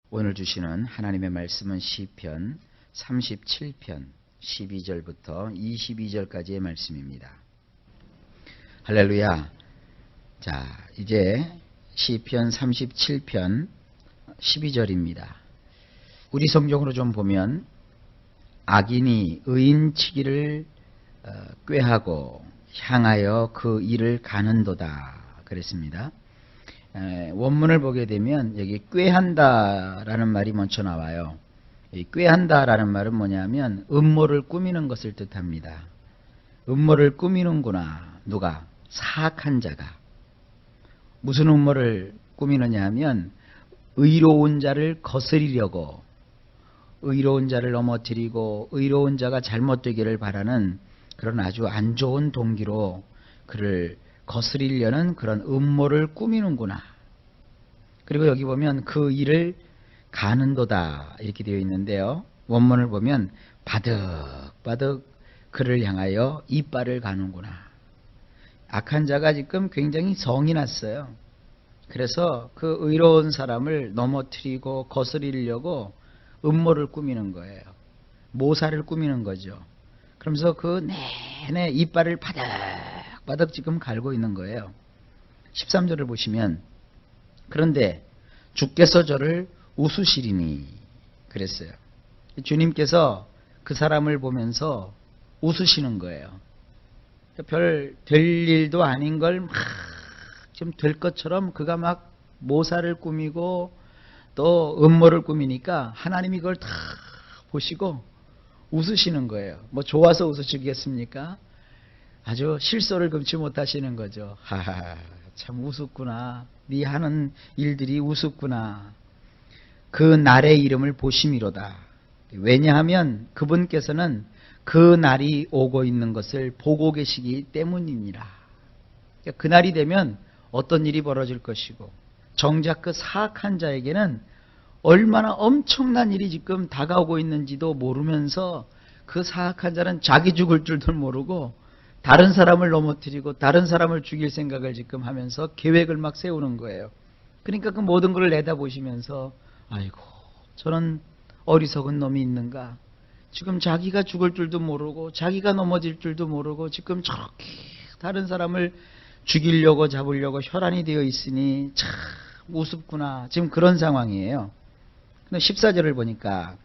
오늘 주시는 하나님의 말씀은 시편 37편 12절부터 22절까지의 말씀입니다. 할렐루야. 자, 이제 시편 37편 12절입니다. 우리 성경으로 좀 보면 악인이 의인치기를 꾀하고 향하여 그 일을 가는도다 그랬습니다. 원문을 보게 되면 여기 꾀한다라는 말이 먼저 나와요. 이 꾀한다라는 말은 뭐냐면 음모를 꾸미는 것을 뜻합니다. 음모를 꾸미는구나. 누가? 사악한 자가. 무슨 음모를 꾸미느냐 하면 의로운 자를 거스리려고, 의로운 자를 넘어뜨리고 의로운 자가 잘못되기를 바라는 그런 아주 안 좋은 동기로 그를 거스리려는 그런 음모를 꾸미는구나. 그리고 여기 보면 그 일을 가는도다 이렇게 되어 있는데요. 원문을 보면 바득바득 그를 향하여 이빨을 가는구나. 악한 자가 지금 굉장히 성이 났어요. 그래서 그 의로운 사람을 넘어뜨리고 거스리려고 음모를 꾸미는 거예요. 모사를 꾸미는 거죠. 그러면서 그 내내 이빨을 바득바득 지금 갈고 있는 거예요. 13절을 보시면 그런데 주께서 저를 웃으시리니 그랬어요. 주님께서 그 사람을 보면서 웃으시는 거예요. 별 될 일도 아닌 걸 막 좀 될 것처럼 그가 막 모사를 꾸미고 또 음모를 꾸미니까 하나님이 그걸 다 보시고 웃으시는 거예요. 뭐 좋아서 웃으시겠습니까? 아주 실소를 금치 못하시는 거죠. 하하, 참 우습구나. 네 하는 일들이 우습구나. 그 날의 이름을 보심이로다. 왜냐하면 그분께서는 그 날이 오고 있는 것을 보고 계시기 때문이니라. 그 날이 되면 어떤 일이 벌어질 것이고 정작 그 사악한 자에게는 얼마나 엄청난 일이 지금 다가오고 있는지도 모르면서 그 사악한 자는 자기 죽을 줄도 모르고 다른 사람을 넘어뜨리고 다른 사람을 죽일 생각을 지금 하면서 계획을 막 세우는 거예요. 그러니까 그 모든 걸 내다보시면서 아이고 저런 어리석은 놈이 있는가. 지금 자기가 죽을 줄도 모르고 자기가 넘어질 줄도 모르고 지금 저렇게 다른 사람을 죽이려고 잡으려고 혈안이 되어 있으니 참 우습구나. 지금 그런 상황이에요. 근데 14절을 보니까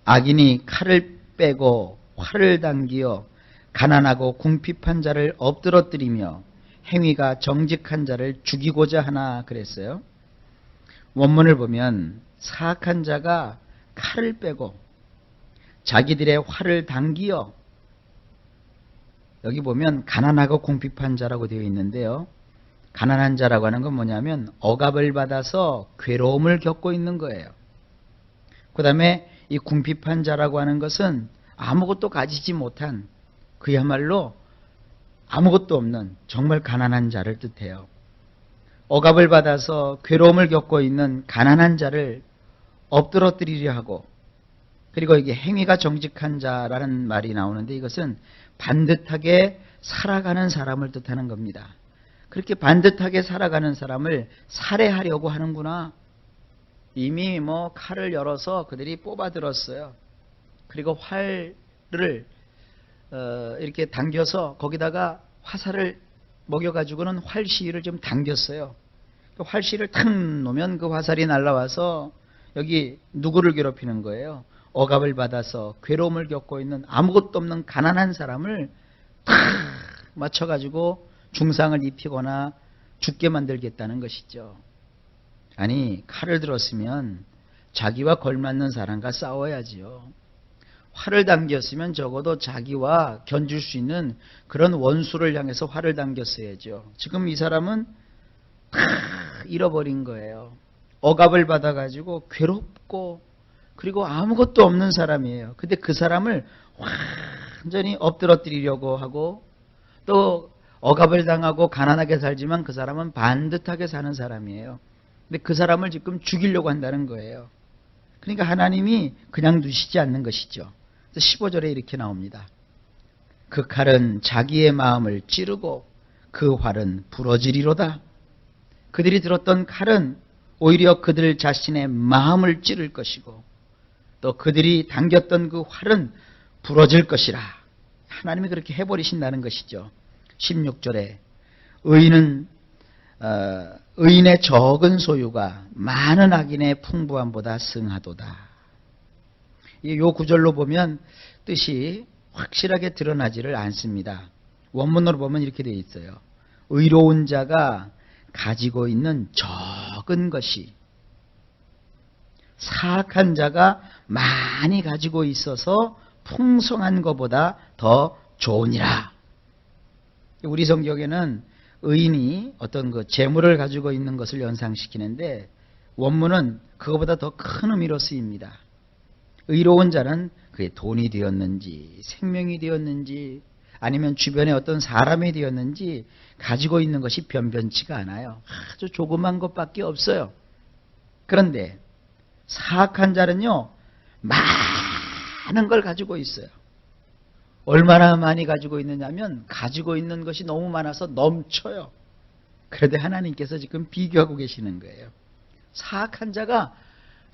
악인이 칼을 빼고 활을 당기어 가난하고 궁핍한 자를 엎드러뜨리며 행위가 정직한 자를 죽이고자 하나 그랬어요. 원문을 보면 사악한 자가 칼을 빼고 자기들의 활을 당기어, 여기 보면 가난하고 궁핍한 자라고 되어 있는데요. 가난한 자라고 하는 건 뭐냐면 억압을 받아서 괴로움을 겪고 있는 거예요. 그 다음에 이 궁핍한 자라고 하는 것은 아무것도 가지지 못한 그야말로 아무것도 없는 정말 가난한 자를 뜻해요. 억압을 받아서 괴로움을 겪고 있는 가난한 자를 엎드러뜨리려 하고, 그리고 이게 행위가 정직한 자라는 말이 나오는데 이것은 반듯하게 살아가는 사람을 뜻하는 겁니다. 그렇게 반듯하게 살아가는 사람을 살해하려고 하는구나. 이미 뭐 칼을 열어서 그들이 뽑아들었어요. 그리고 활을 이렇게 당겨서 거기다가 화살을 먹여가지고는 활시위를 좀 당겼어요. 그 활시위를 탁 놓으면 그 화살이 날아와서 여기 누구를 괴롭히는 거예요? 억압을 받아서 괴로움을 겪고 있는 아무것도 없는 가난한 사람을 탁 맞춰가지고 중상을 입히거나 죽게 만들겠다는 것이죠. 아니 칼을 들었으면 자기와 걸맞는 사람과 싸워야지요. 활을 당겼으면 적어도 자기와 견줄 수 있는 그런 원수를 향해서 활을 당겼어야죠. 지금 이 사람은 다 잃어버린 거예요. 억압을 받아가지고 괴롭고 그리고 아무것도 없는 사람이에요. 근데 그 사람을 완전히 엎드러뜨리려고 하고 또 억압을 당하고 가난하게 살지만 그 사람은 반듯하게 사는 사람이에요. 근데 그 사람을 지금 죽이려고 한다는 거예요. 그러니까 하나님이 그냥 두시지 않는 것이죠. 15절에 이렇게 나옵니다. 그 칼은 자기의 마음을 찌르고 그 활은 부러지리로다. 그들이 들었던 칼은 오히려 그들 자신의 마음을 찌를 것이고 또 그들이 당겼던 그 활은 부러질 것이라. 하나님이 그렇게 해버리신다는 것이죠. 16절에 의인의 적은 소유가 많은 악인의 풍부함보다 승하도다. 이 구절로 보면 뜻이 확실하게 드러나지를 않습니다. 원문으로 보면 이렇게 되어 있어요. 의로운 자가 가지고 있는 적은 것이 사악한 자가 많이 가지고 있어서 풍성한 것보다 더 좋으니라. 우리 성경에는 의인이 어떤 그 재물을 가지고 있는 것을 연상시키는데 원문은 그것보다 더 큰 의미로 쓰입니다. 의로운 자는 그의 돈이 되었는지 생명이 되었는지 아니면 주변에 어떤 사람이 되었는지 가지고 있는 것이 변변치가 않아요. 아주 조그만 것밖에 없어요. 그런데 사악한 자는요, 많은 걸 가지고 있어요. 얼마나 많이 가지고 있느냐면 가지고 있는 것이 너무 많아서 넘쳐요. 그런데 하나님께서 지금 비교하고 계시는 거예요. 사악한 자가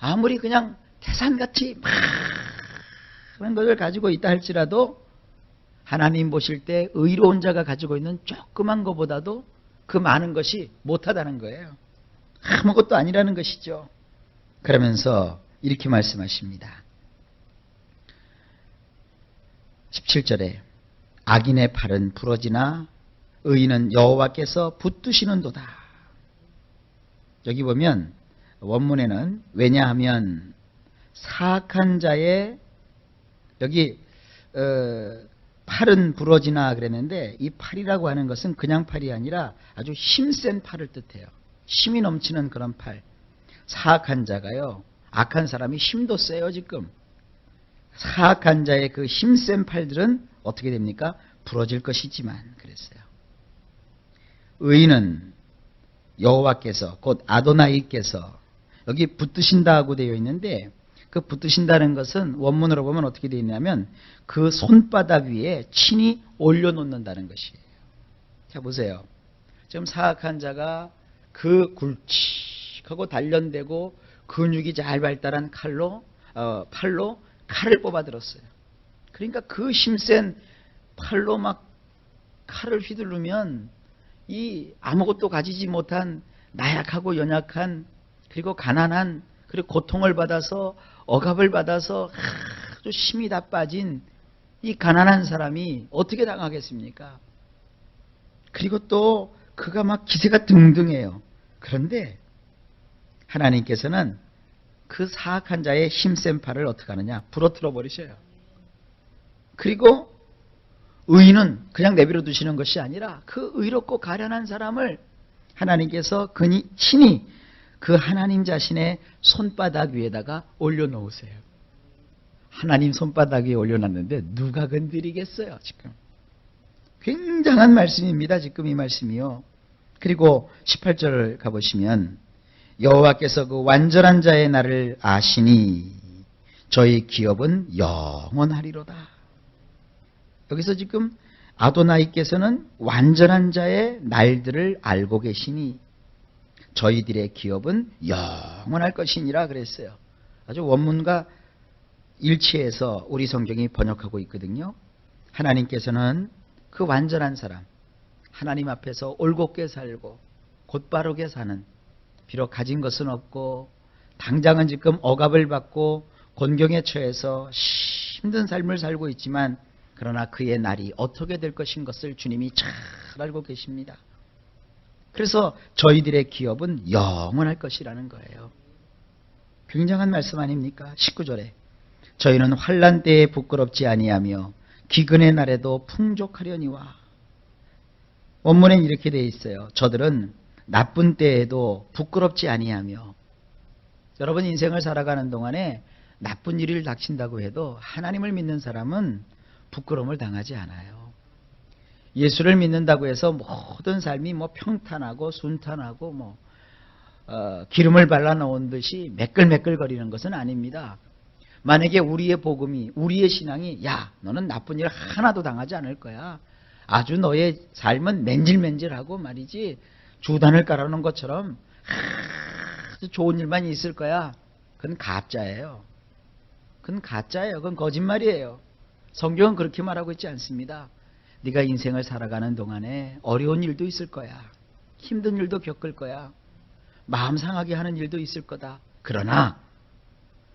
아무리 그냥 태산같이 많은 것을 가지고 있다 할지라도 하나님 보실 때 의로운 자가 가지고 있는 조그만 것보다도 그 많은 것이 못하다는 거예요. 아무것도 아니라는 것이죠. 그러면서 이렇게 말씀하십니다. 17절에 악인의 팔은 부러지나 의인은 여호와께서 붙드시는도다. 여기 보면 원문에는 왜냐하면 사악한 자의 여기 팔은 부러지나 그랬는데 이 팔이라고 하는 것은 그냥 팔이 아니라 아주 힘센 팔을 뜻해요. 힘이 넘치는 그런 팔. 사악한 자가요. 악한 사람이 힘도 세요 지금. 사악한 자의 그 힘센 팔들은 어떻게 됩니까? 부러질 것이지만 그랬어요. 의인은 여호와께서 곧 아도나이께서 여기 붙드신다고 되어 있는데 그 붙드신다는 것은 원문으로 보면 어떻게 되어 있냐면 그 손바닥 위에 친히 올려놓는다는 것이에요. 자 보세요. 지금 사악한 자가 그 굵직하고 단련되고 근육이 잘 발달한 팔로 칼을 뽑아들었어요. 그러니까 그 힘센 팔로 막 칼을 휘두르면 이 아무것도 가지지 못한 나약하고 연약한 그리고 가난한 그리고 고통을 받아서 억압을 받아서 아주 힘이 다 빠진 이 가난한 사람이 어떻게 당하겠습니까? 그리고 또 그가 막 기세가 등등해요. 그런데 하나님께서는 그 사악한 자의 힘센 팔을 어떻게 하느냐? 부러뜨려 버리셔요. 그리고 의인은 그냥 내버려 두시는 것이 아니라 그 의롭고 가련한 사람을 하나님께서 친히 그 하나님 자신의 손바닥 위에다가 올려놓으세요. 하나님 손바닥 위에 올려놨는데 누가 건드리겠어요 지금. 굉장한 말씀입니다 지금 이 말씀이요. 그리고 18절을 가보시면 여호와께서 그 완전한 자의 날을 아시니 저희 기업은 영원하리로다. 여기서 지금 아도나이께서는 완전한 자의 날들을 알고 계시니 저희들의 기업은 영원할 것이니라 그랬어요. 아주 원문과 일치해서 우리 성경이 번역하고 있거든요. 하나님께서는 그 완전한 사람, 하나님 앞에서 올곧게 살고 곧바르게 사는, 비록 가진 것은 없고 당장은 지금 억압을 받고 곤경에 처해서 힘든 삶을 살고 있지만 그러나 그의 날이 어떻게 될 것인 것을 주님이 잘 알고 계십니다. 그래서 저희들의 기업은 영원할 것이라는 거예요. 굉장한 말씀 아닙니까? 19절에 저희는 환난 때에 부끄럽지 아니하며 기근의 날에도 풍족하려니와. 원문엔 이렇게 되어 있어요. 저들은 나쁜 때에도 부끄럽지 아니하며. 여러분 인생을 살아가는 동안에 나쁜 일을 닥친다고 해도 하나님을 믿는 사람은 부끄러움을 당하지 않아요. 예수를 믿는다고 해서 모든 삶이 평탄하고 순탄하고 기름을 발라 놓은 듯이 매끌매끌거리는 것은 아닙니다. 만약에 우리의 복음이, 우리의 신앙이 야 너는 나쁜 일 하나도 당하지 않을 거야. 아주 너의 삶은 맨질맨질하고 말이지 주단을 깔아놓은 것처럼 아주 좋은 일만 있을 거야. 그건 가짜예요. 그건 가짜예요. 그건 거짓말이에요. 성경은 그렇게 말하고 있지 않습니다. 네가 인생을 살아가는 동안에 어려운 일도 있을 거야. 힘든 일도 겪을 거야. 마음 상하게 하는 일도 있을 거다. 그러나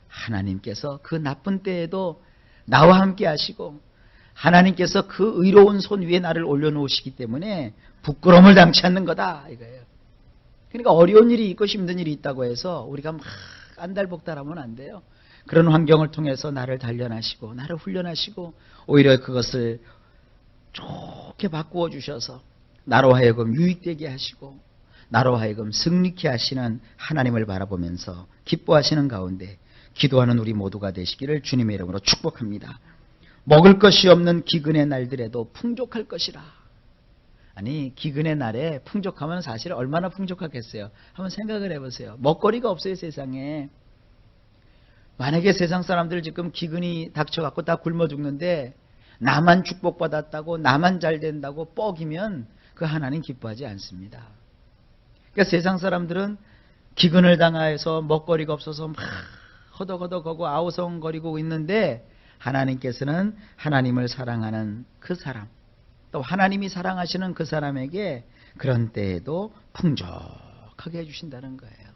하나님께서 그 나쁜 때에도 나와 함께 하시고 하나님께서 그 의로운 손 위에 나를 올려놓으시기 때문에 부끄러움을 당치 않는 거다 이거예요. 그러니까 어려운 일이 있고 힘든 일이 있다고 해서 우리가 막 안달복달하면 안 돼요. 그런 환경을 통해서 나를 단련하시고 나를 훈련하시고 오히려 그것을 좋게 바꾸어 주셔서 나로 하여금 유익되게 하시고 나로 하여금 승리케 하시는 하나님을 바라보면서 기뻐하시는 가운데 기도하는 우리 모두가 되시기를 주님의 이름으로 축복합니다. 먹을 것이 없는 기근의 날들에도 풍족할 것이라. 아니 기근의 날에 풍족하면 사실 얼마나 풍족하겠어요. 한번 생각을 해보세요. 먹거리가 없어요 세상에. 만약에 세상 사람들 지금 기근이 닥쳐갖고 다 굶어 죽는데 나만 축복받았다고 나만 잘 된다고 뻐기면 그 하나님 기뻐하지 않습니다. 그러니까 세상 사람들은 기근을 당하여서 먹거리가 없어서 막 허덕허덕하고 아우성거리고 있는데 하나님께서는 하나님을 사랑하는 그 사람 또 하나님이 사랑하시는 그 사람에게 그런 때에도 풍족하게 해주신다는 거예요.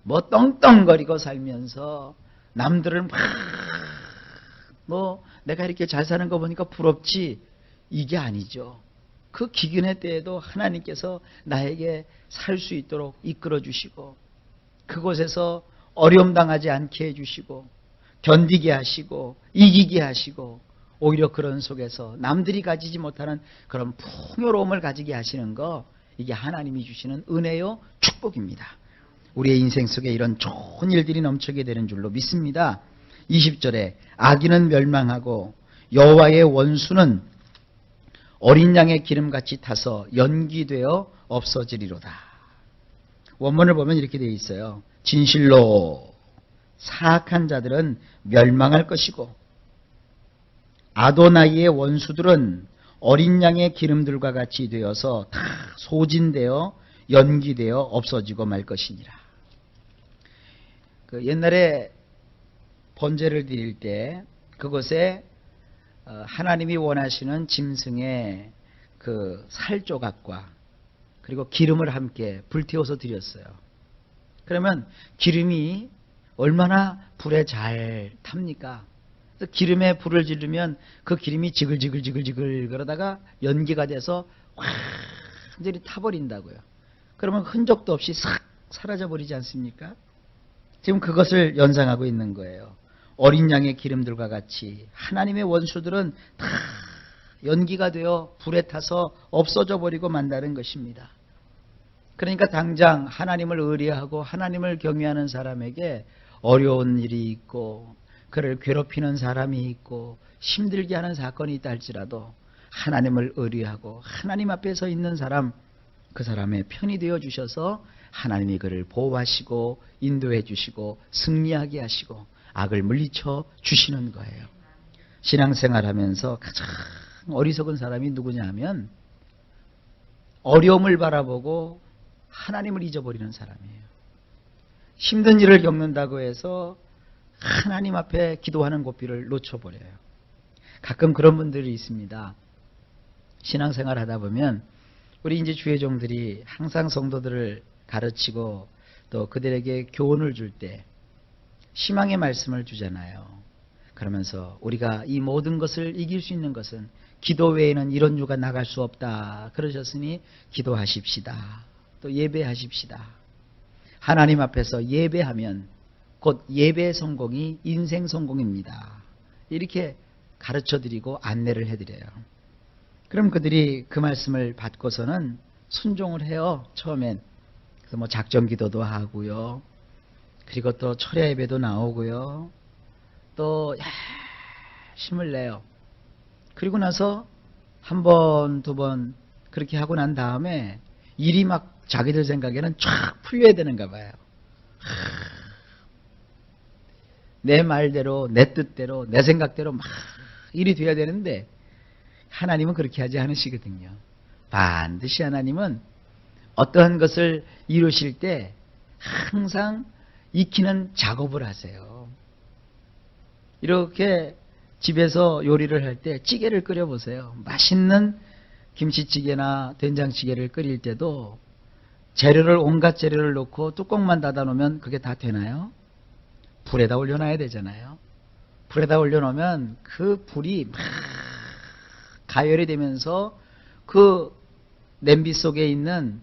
뭐 떵떵거리고 살면서 남들은 뭐 내가 이렇게 잘 사는 거 보니까 부럽지 이게 아니죠. 그 기근의 때에도 하나님께서 나에게 살 수 있도록 이끌어 주시고 그곳에서 어려움 당하지 않게 해주시고 견디게 하시고 이기게 하시고 오히려 그런 속에서 남들이 가지지 못하는 그런 풍요로움을 가지게 하시는 거 이게 하나님이 주시는 은혜요 축복입니다. 우리의 인생 속에 이런 좋은 일들이 넘치게 되는 줄로 믿습니다. 20절에 악인은 멸망하고 여호와의 원수는 어린 양의 기름같이 타서 연기되어 없어지리로다. 원문을 보면 이렇게 되어 있어요. 진실로 사악한 자들은 멸망할 것이고 아도나이의 원수들은 어린 양의 기름들과 같이 되어서 다 소진되어 연기되어 없어지고 말 것이니라. 그 옛날에 번제를 드릴 때 그곳에 하나님이 원하시는 짐승의 그 살 조각과 그리고 기름을 함께 불태워서 드렸어요. 그러면 기름이 얼마나 불에 잘 탑니까? 기름에 불을 지르면 그 기름이 지글지글 그러다가 연기가 돼서 완전히 타버린다고요. 그러면 흔적도 없이 싹 사라져버리지 않습니까? 지금 그것을 연상하고 있는 거예요. 어린 양의 기름들과 같이 하나님의 원수들은 다 연기가 되어 불에 타서 없어져 버리고 만다는 것입니다. 그러니까 당장 하나님을 의뢰하고 하나님을 경외하는 사람에게 어려운 일이 있고 그를 괴롭히는 사람이 있고 힘들게 하는 사건이 있다 할지라도 하나님을 의뢰하고 하나님 앞에 서 있는 사람 그 사람의 편이 되어 주셔서 하나님이 그를 보호하시고 인도해 주시고 승리하게 하시고 악을 물리쳐 주시는 거예요. 신앙생활하면서 가장 어리석은 사람이 누구냐 하면 어려움을 바라보고 하나님을 잊어버리는 사람이에요. 힘든 일을 겪는다고 해서 하나님 앞에 기도하는 고삐를 놓쳐버려요. 가끔 그런 분들이 있습니다. 신앙생활 하다 보면 우리 이제 주의종들이 항상 성도들을 가르치고 또 그들에게 교훈을 줄 때 희망의 말씀을 주잖아요. 그러면서 우리가 이 모든 것을 이길 수 있는 것은 기도 외에는 이런 유가 나갈 수 없다. 그러셨으니 기도하십시다. 또 예배하십시다. 하나님 앞에서 예배하면 곧 예배 성공이 인생 성공입니다. 이렇게 가르쳐드리고 안내를 해드려요. 그럼 그들이 그 말씀을 받고서는 순종을 해요. 처음엔. 그래서 뭐 작전 기도도 하고요. 그리고 또 철야 예배도 나오고요. 또 힘을 내요. 그리고 나서 한 번, 두 번 그렇게 하고 난 다음에 일이 막 자기들 생각에는 쫙 풀려야 되는가 봐요. 내 말대로, 내 뜻대로, 내 생각대로 막 일이 돼야 되는데 하나님은 그렇게 하지 않으시거든요. 반드시 하나님은 어떠한 것을 이루실 때 항상 익히는 작업을 하세요. 이렇게 집에서 요리를 할 때 찌개를 끓여보세요. 맛있는 김치찌개나 된장찌개를 끓일 때도 온갖 재료를 넣고 뚜껑만 닫아 놓으면 그게 다 되나요? 불에다 올려놔야 되잖아요. 불에다 올려놓으면 그 불이 막 가열이 되면서 그 냄비 속에 있는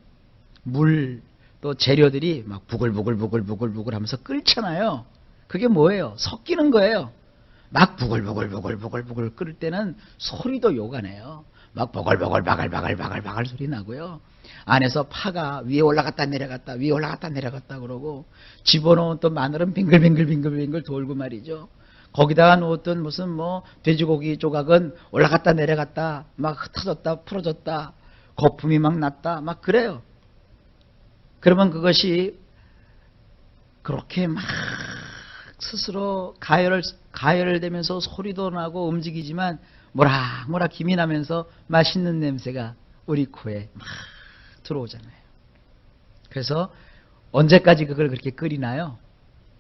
물 또 재료들이 막 부글부글 하면서 끓잖아요. 그게 뭐예요? 섞이는 거예요. 막 부글부글 끓을 때는 소리도 요가네요. 막 바글바글 소리 나고요. 안에서 파가 위에 올라갔다 내려갔다 그러고 집어넣은 또 마늘은 빙글빙글 돌고 말이죠. 거기다가 놓았던 무슨 돼지고기 조각은 올라갔다 내려갔다 막 흩어졌다 풀어졌다 거품이 막 났다 막 그래요. 그러면 그것이 그렇게 막 스스로 가열되면서 소리도 나고 움직이지만 모락모락 김이 나면서 맛있는 냄새가 우리 코에 막 들어오잖아요. 그래서 언제까지 그걸 그렇게 끓이나요?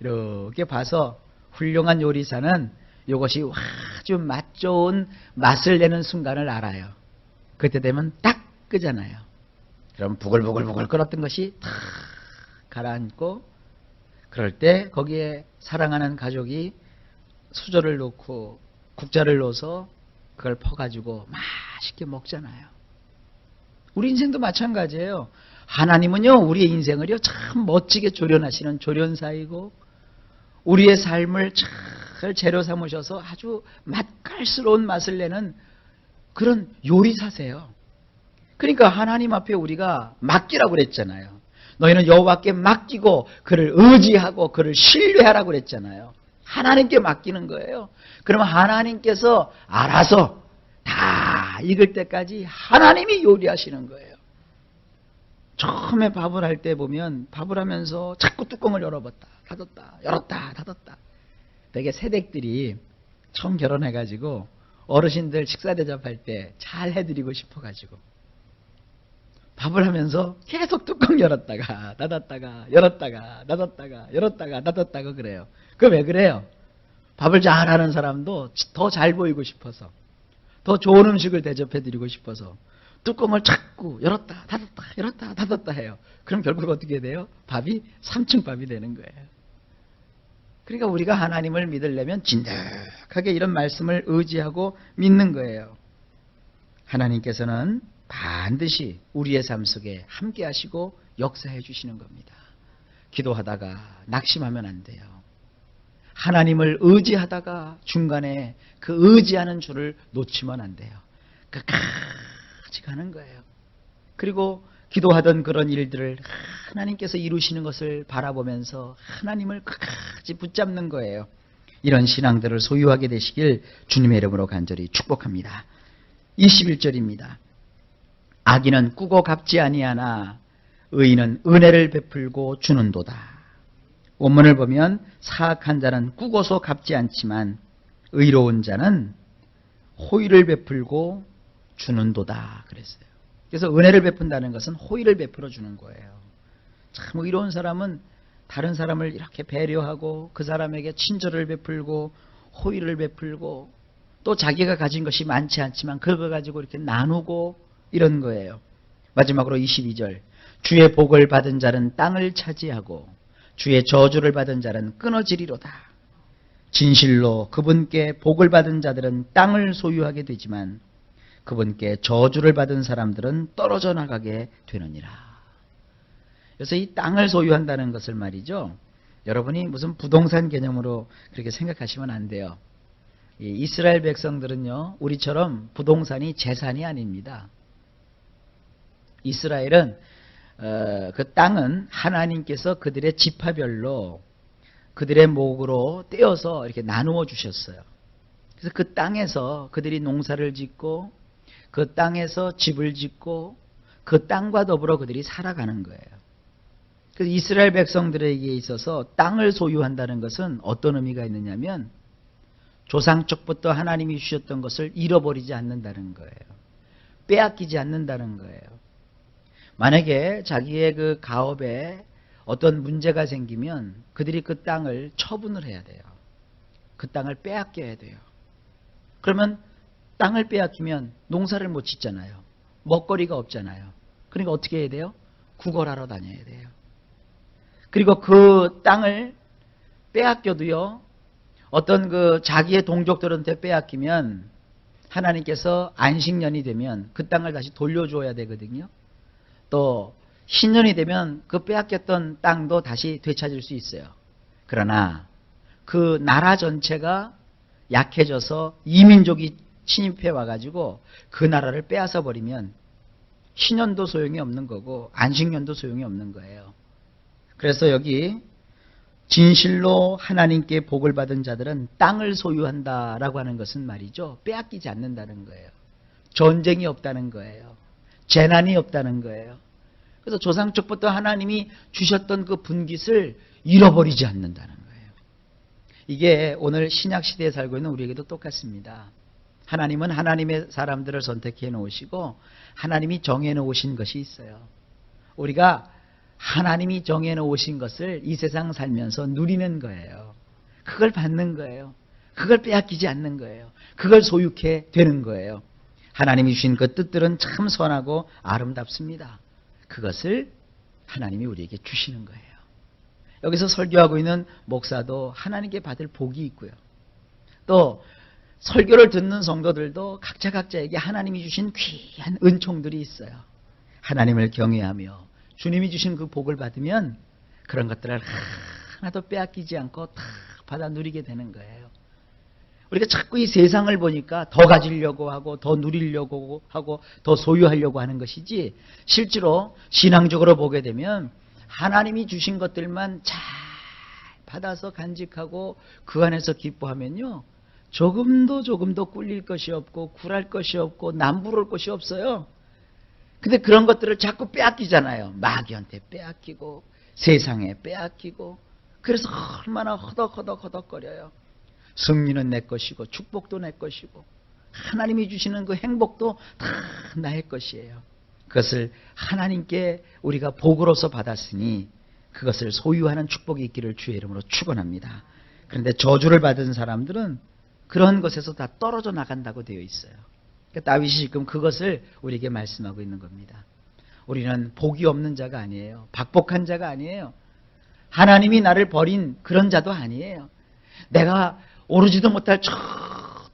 이렇게 봐서 훌륭한 요리사는 이것이 아주 맛 좋은 맛을 내는 순간을 알아요. 그때 되면 딱 끄잖아요. 그럼 부글부글 끓었던 것이 탁 가라앉고 그럴 때 거기에 사랑하는 가족이 수저를 놓고 국자를 넣어서 그걸 퍼가지고 맛있게 먹잖아요. 우리 인생도 마찬가지예요. 하나님은요 우리의 인생을요 참 멋지게 조련하시는 조련사이고 우리의 삶을 잘 재료 삼으셔서 아주 맛깔스러운 맛을 내는 그런 요리사세요. 그러니까 하나님 앞에 우리가 맡기라고 그랬잖아요. 너희는 여호와께 맡기고 그를 의지하고 그를 신뢰하라고 그랬잖아요. 하나님께 맡기는 거예요. 그러면 하나님께서 알아서 다 익을 때까지 하나님이 요리하시는 거예요. 처음에 밥을 할 때 보면 밥을 하면서 자꾸 뚜껑을 열어봤다 닫았다 열었다 닫았다. 되게 새댁들이 처음 결혼해가지고 어르신들 식사 대접할 때 잘 해드리고 싶어가지고 밥을 하면서 계속 뚜껑 열었다가 닫았다가 열었다가 닫았다가 그래요. 그 왜 그래요? 밥을 잘하는 사람도 더 잘 보이고 싶어서 더 좋은 음식을 대접해드리고 싶어서 뚜껑을 자꾸 열었다 닫았다 해요. 그럼 결국 어떻게 돼요? 밥이 3층 밥이 되는 거예요. 그러니까 우리가 하나님을 믿으려면 진득하게 이런 말씀을 의지하고 믿는 거예요. 하나님께서는 반드시 우리의 삶 속에 함께 하시고 역사해 주시는 겁니다. 기도하다가 낙심하면 안 돼요. 하나님을 의지하다가 중간에 그 의지하는 줄을 놓치면 안 돼요. 끝까지 가는 거예요. 그리고 기도하던 그런 일들을 하나님께서 이루시는 것을 바라보면서 하나님을 끝까지 붙잡는 거예요. 이런 신앙들을 소유하게 되시길 주님의 이름으로 간절히 축복합니다. 21절입니다. 악인은 꾸고 갚지 아니하나 의인은 은혜를 베풀고 주는도다. 원문을 보면 사악한 자는 꾸고서 갚지 않지만 의로운 자는 호의를 베풀고 주는도다 그랬어요. 그래서 은혜를 베푼다는 것은 호의를 베풀어 주는 거예요. 참 의로운 사람은 다른 사람을 이렇게 배려하고 그 사람에게 친절을 베풀고 호의를 베풀고 또 자기가 가진 것이 많지 않지만 그거 가지고 이렇게 나누고 이런 거예요. 마지막으로 22절. 주의 복을 받은 자는 땅을 차지하고 주의 저주를 받은 자는 끊어지리로다. 진실로 그분께 복을 받은 자들은 땅을 소유하게 되지만 그분께 저주를 받은 사람들은 떨어져 나가게 되느니라. 그래서 이 땅을 소유한다는 것을 말이죠. 여러분이 무슨 부동산 개념으로 그렇게 생각하시면 안 돼요. 이 이스라엘 백성들은요, 우리처럼 부동산이 재산이 아닙니다. 이스라엘은 그 땅은 하나님께서 그들의 지파별로 그들의 목으로 떼어서 이렇게 나누어 주셨어요. 그래서 그 땅에서 그들이 농사를 짓고 그 땅에서 집을 짓고 그 땅과 더불어 그들이 살아가는 거예요. 그래서 이스라엘 백성들에게 있어서 땅을 소유한다는 것은 어떤 의미가 있느냐면 조상 쪽부터 하나님이 주셨던 것을 잃어버리지 않는다는 거예요. 빼앗기지 않는다는 거예요. 만약에 자기의 그 가업에 어떤 문제가 생기면 그들이 그 땅을 처분을 해야 돼요. 그 땅을 빼앗겨야 돼요. 그러면 땅을 빼앗기면 농사를 못 짓잖아요. 먹거리가 없잖아요. 그러니까 어떻게 해야 돼요? 구걸하러 다녀야 돼요. 그리고 그 땅을 빼앗겨도요, 어떤 그 자기의 동족들한테 빼앗기면 하나님께서 안식년이 되면 그 땅을 다시 돌려줘야 되거든요. 또 신년이 되면 그 빼앗겼던 땅도 다시 되찾을 수 있어요. 그러나 그 나라 전체가 약해져서 이민족이 침입해 와가지고 그 나라를 빼앗아 버리면 신년도 소용이 없는 거고 안식년도 소용이 없는 거예요. 그래서 여기 진실로 하나님께 복을 받은 자들은 땅을 소유한다라고 하는 것은 말이죠, 빼앗기지 않는다는 거예요. 전쟁이 없다는 거예요. 재난이 없다는 거예요. 그래서 조상적부터 하나님이 주셨던 그 분깃을 잃어버리지 않는다는 거예요. 이게 오늘 신약 시대에 살고 있는 우리에게도 똑같습니다. 하나님은 하나님의 사람들을 선택해 놓으시고 하나님이 정해 놓으신 것이 있어요. 우리가 하나님이 정해 놓으신 것을 이 세상 살면서 누리는 거예요. 그걸 받는 거예요. 그걸 빼앗기지 않는 거예요. 그걸 소유케 되는 거예요. 하나님이 주신 그 뜻들은 참 선하고 아름답습니다. 그것을 하나님이 우리에게 주시는 거예요. 여기서 설교하고 있는 목사도 하나님께 받을 복이 있고요. 또 설교를 듣는 성도들도 각자에게 하나님이 주신 귀한 은총들이 있어요. 하나님을 경외하며 주님이 주신 그 복을 받으면 그런 것들을 하나도 빼앗기지 않고 다 받아 누리게 되는 거예요. 우리가 자꾸 이 세상을 보니까 더 가지려고 하고 더 누리려고 하고 더 소유하려고 하는 것이지, 실제로 신앙적으로 보게 되면 하나님이 주신 것들만 잘 받아서 간직하고 그 안에서 기뻐하면요, 조금도 꿀릴 것이 없고 굴할 것이 없고 남부러울 것이 없어요. 근데 그런 것들을 자꾸 빼앗기잖아요. 마귀한테 빼앗기고 세상에 빼앗기고, 그래서 얼마나 허덕거려요. 승리는 내 것이고 축복도 내 것이고 하나님이 주시는 그 행복도 다 나의 것이에요. 그것을 하나님께 우리가 복으로서 받았으니 그것을 소유하는 축복이 있기를 주의 이름으로 축원합니다. 그런데 저주를 받은 사람들은 그런 것에서 다 떨어져 나간다고 되어 있어요. 그러니까 다윗이 지금 그것을 우리에게 말씀하고 있는 겁니다. 우리는 복이 없는 자가 아니에요. 박복한 자가 아니에요. 하나님이 나를 버린 그런 자도 아니에요. 내가 오르지도 못할 저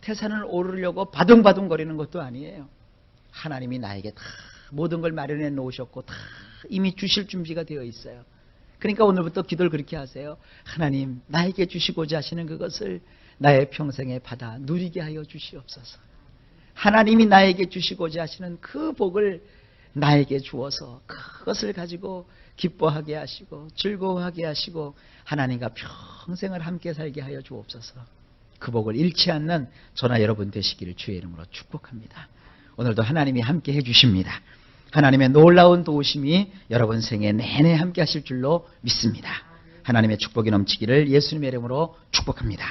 태산을 오르려고 바둥바둥거리는 것도 아니에요. 하나님이 나에게 다 모든 걸 마련해 놓으셨고 다 이미 주실 준비가 되어 있어요. 그러니까 오늘부터 기도를 그렇게 하세요. 하나님, 나에게 주시고자 하시는 그것을 나의 평생에 받아 누리게 하여 주시옵소서. 하나님이 나에게 주시고자 하시는 그 복을 나에게 주어서 그것을 가지고 기뻐하게 하시고 즐거워하게 하시고 하나님과 평생을 함께 살게 하여 주옵소서. 그 복을 잃지 않는 저나 여러분 되시기를 주의 이름으로 축복합니다. 오늘도 하나님이 함께 해주십니다. 하나님의 놀라운 도우심이 여러분 생애 내내 함께 하실 줄로 믿습니다. 하나님의 축복이 넘치기를 예수님의 이름으로 축복합니다.